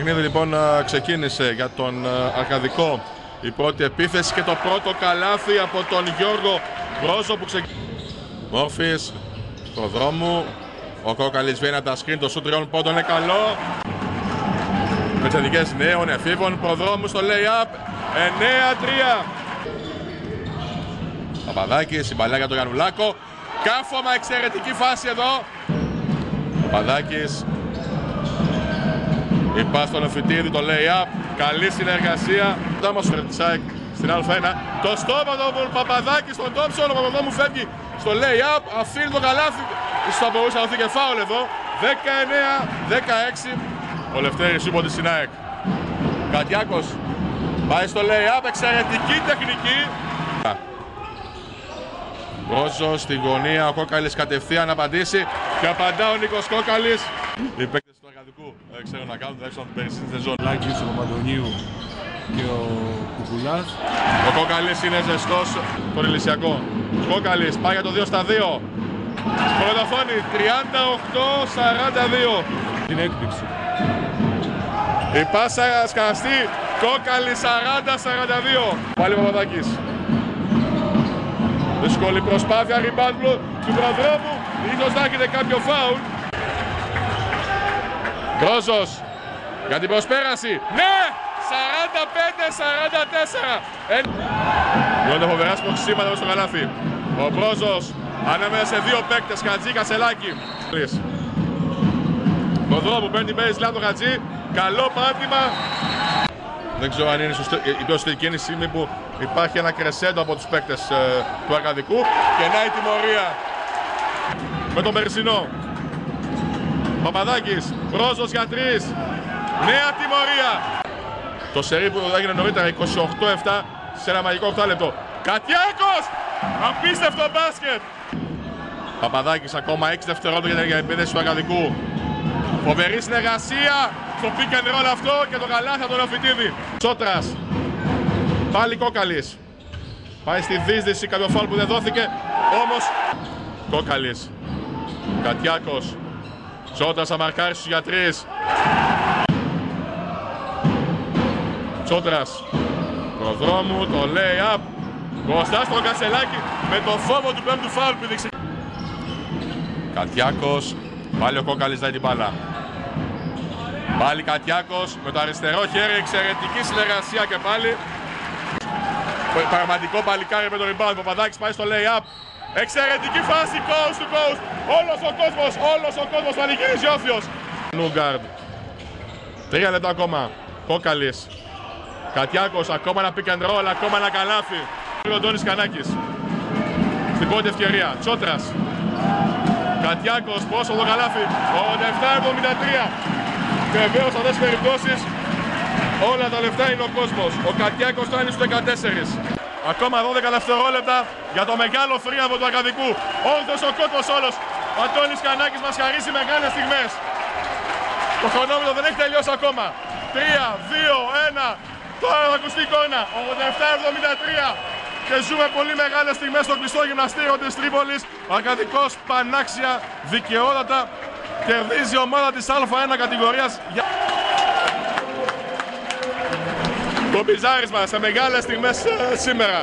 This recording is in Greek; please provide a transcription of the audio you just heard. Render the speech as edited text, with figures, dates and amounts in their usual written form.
παιχνίδι λοιπόν ξεκίνησε για τον Αρκαδικό. Η πρώτη επίθεση και το πρώτο καλάθι από τον Γιώργο Μπρόζο που ξεκίνησε. Μόρφης, προδρόμου. Ο Κόκαλης βγαίνει από τα σκριν, το σουτ 3 πόντων είναι καλό. Πετσεδικές νέων εφήβων, προδρόμου στο lay-up. 9-3. Παπαδάκης, η μπαλιά για τον Γιαννουλάκο. Κάφωμα, εξαιρετική φάση εδώ. Παπαδάκης. Η πάση στον Οφιτίδη, το lay-up. Καλή συνεργασία. Τάμος Φερτσάκ στην Α1. Το στόματο του Παπαδάκη στον Τόμψον. Ο Παπαδόμου φεύγει στο lay-up. Αφήνει το καλάθι. Θα μπορούσε να δοθεί και φάουλ εδώ. 19-16. Ο Λευτέρης υπό τη Σινάεκ. Κατιάκος πάει στο lay-up. Εξαιρετική τεχνική. Μπρόζος στη γωνία. Ο Κόκαλης κατευθείαν να απαντήσει. Και απαντά ο Νίκος Κόκαλης. Οι παίκτες του Αρκαδικού δεν ξέρουν να κάνουν τουλάχιστον την περσινή σεζόν. Λάκης, ο Παπαντονίου και ο Κουκουλάς. Ο Κόκαλης είναι ζεστός τον Ηλυσιακό. Κόκαλης πάει για το 2-2. Πρωτοφόνη 38-42. Την έκπληξη. Η πάσα σκαστή. Κόκαλης 40-42. Πάλι ο Παπαδάκης. Δύσκολη προσπάθεια rebound του προδρόμου. Ίσως να έχετε κάποιο φάουλ. Μπρόζος για την προσπέραση. Ναι! 45-44. Γίνονται φοβερά σπροξήματα στο καλάθι. Ο Μπρόζος ανάμεσα σε δύο παίκτες, Χατζή, Κασελάκη. Προδρόμου παίρνει baseline το Χατζή. Καλό πάτημα. Δεν ξέρω αν είναι η πιο σωστή κίνηση που υπάρχει ένα κρεσέντο από τους παίκτες του Αρκαδικού. Και να η τιμωρία με τον περσινό. Παπαδάκης, Μπρόζος για 3. Νέα τιμωρία. Το σερί που έγινε νωρίτερα 28-7 σε ένα μαγικό 8 λεπτό. Κατιάκος! Απίστευτο μπάσκετ! Παπαδάκης ακόμα 6 δευτερόλεπτα για την επίθεση του Αρκαδικού. Φοβερή συνεργασία στο pick and roll αυτό και το καλάθι από τον Οφιτίδη. Τσότρας. Πάλι Κόκαλης. Πάει στη δίσδυση, κάποιο φάουλ που δεν δόθηκε. Όμως Κόκαλης. Κατιάκος. Τσότρας θα μαρκάρει στους για 3. Τσότρας. Προδρόμου, το lay-up. Κωστάς στον Κασελάκη με το φόβο του πέμπτου φάουλ που δείξε. Κατιάκος. Πάλι ο Κόκαλης δάει την μπάλα. Πάλι Κατιάκος με το αριστερό χέρι, εξαιρετική συνεργασία και πάλι. Πραγματικό παλικάρι με το rebound. Παπαδάκης πάει στο lay-up. Εξαιρετική φάση, coast to coast. Όλος ο κόσμος πανηγυρίζει όφιος. Νούγκαρντ. 3 λεπτά ακόμα. Κόκαλης. Κατιάκος, ακόμα ένα pick and roll, ακόμα ένα καλάθι. Ο Αντώνης Κανάκης. Στην πρώτη ευκαιρία. Τσότρας. Κατιάκος, πόσο το καλάθι. 87-73. Και βεβαίως σε αυτές τις περιπτώσεις όλα τα λεφτά είναι ο κόσμος. Ο Κατιάκος φτάνει στους 14. Ακόμα 12 δευτερόλεπτα για το μεγάλο θρίαμβο του Αρκαδικού. Όρθιος ο κόσμος όλος. Ο Αντώνης Κανάκης μας χαρίζει μεγάλες στιγμές. Το χρονόμετρο δεν έχει τελειώσει ακόμα. 3, 2, 1. Τώρα θα ακουστεί εικόνα. 87-73. Και ζούμε πολύ μεγάλες στιγμές στο κλειστό γυμναστήριο της Τρίπολης. Ο Αρκαδικός πανάξια, δικαιότατα κερδίζει η ομάδα της Α1 κατηγορίας. Το μπιζάρισμα σε μεγάλες στιγμές σήμερα.